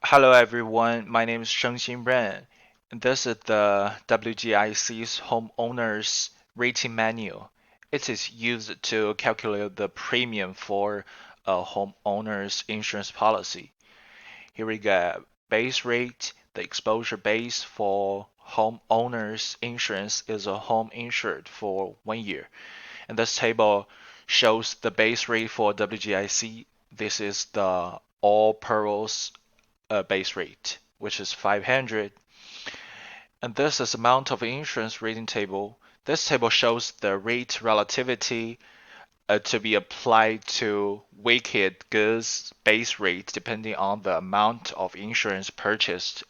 Hello everyone, my name is Shengxin Ren, and this is the WGIC's Homeowners Rating Manual. It is used to calculate the premium for a homeowner's insurance policy. Here we go. Base rate, the exposure base for homeowners insurance is a home insured for 1 year. And this table shows the base rate for WGIC. This is the all perils base rate, which is 500. And this is amount of insurance rating table. This table shows the rate relativity to be applied to wicked goods base rate depending on the amount of insurance purchased.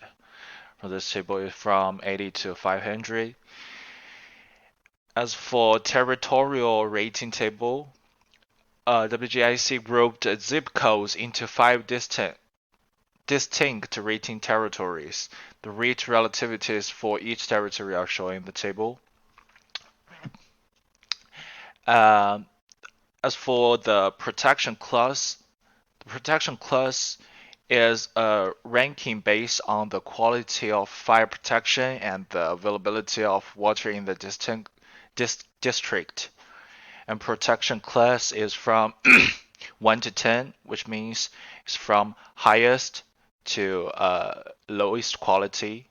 This table is from 80 to 500. As for territorial rating table, WGIC grouped zip codes into five distinct rating territories. The rate relativities for each territory are shown in the table. Um, as for the protection class is a ranking based on the quality of fire protection and the availability of water in the district. And protection class is from 1 to 10, which means it's from highest to lowest quality.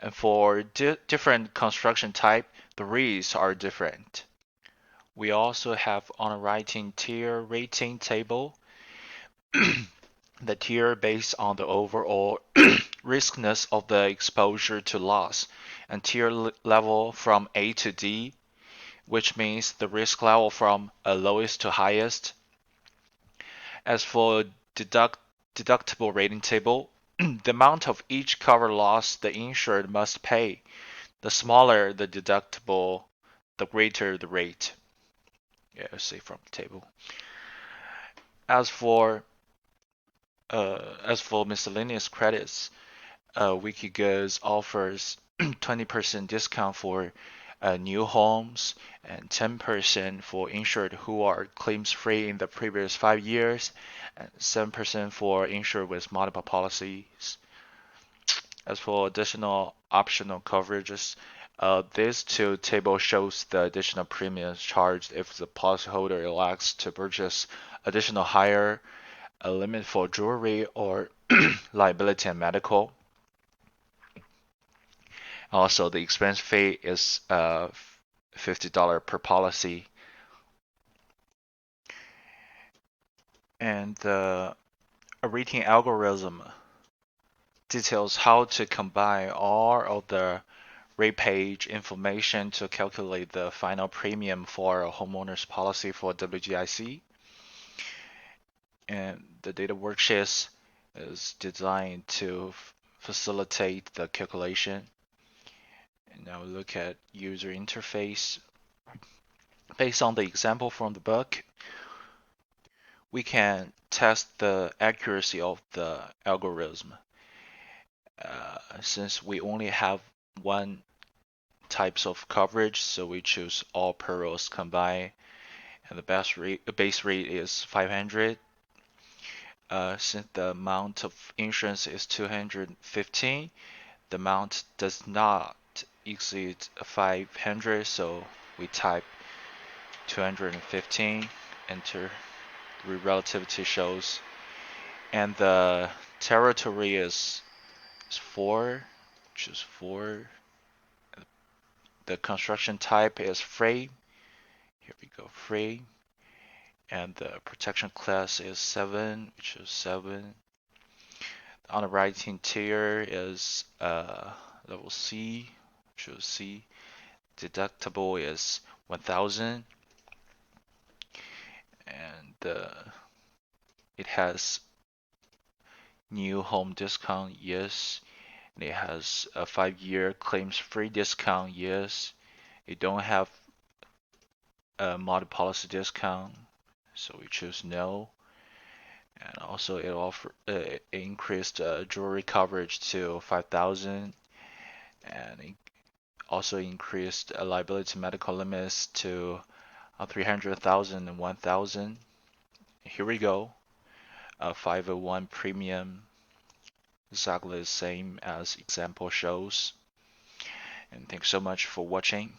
And for different construction type, the rates are different. We also have underwriting tier rating table. The tier based on the overall riskness of the exposure to loss, and tier level from A to D, which means the risk level from lowest to highest. As for deductible rating table, the amount of each covered loss the insured must pay. The smaller the deductible, the greater the rate. Yeah, let's see from the table. As for miscellaneous credits, WikiGoods offers 20% discount for new homes and 10% for insured who are claims free in the previous 5 years, and 7% for insured with multiple policies. As for additional optional coverages, this two table shows the additional premiums charged if the policyholder elects to purchase additional higher a limit for jewelry or liability and medical. Also, the expense fee is $50 per policy. And a rating algorithm details how to combine all of the rate page information to calculate the final premium for a homeowner's policy for WGIC. And the data worksheet is designed to facilitate the calculation. And now look at user interface. Based on the example from the book, we can test the accuracy of the algorithm. Since we only have one types of coverage, so we choose all perils combined, and the base rate is 500. Since the amount of insurance is 215, the amount does not exceed 500, so we type 215, enter, the relativity shows, and the territory is 4, choose 4. The construction type is frame. Here we go, frame. And the protection class is 7, which is 7. On the right hand tier is level C, which is C. Deductible is 1000, and it has new home discount, yes. And it has a 5-year claims free discount, yes. It don't have a multi-policy discount, so we choose no. And also it increased jewelry coverage to 5,000, and it also increased liability medical limits to 300,000 and 1,000. Here we go. 501 premium exactly the same as example shows. And thanks so much for watching.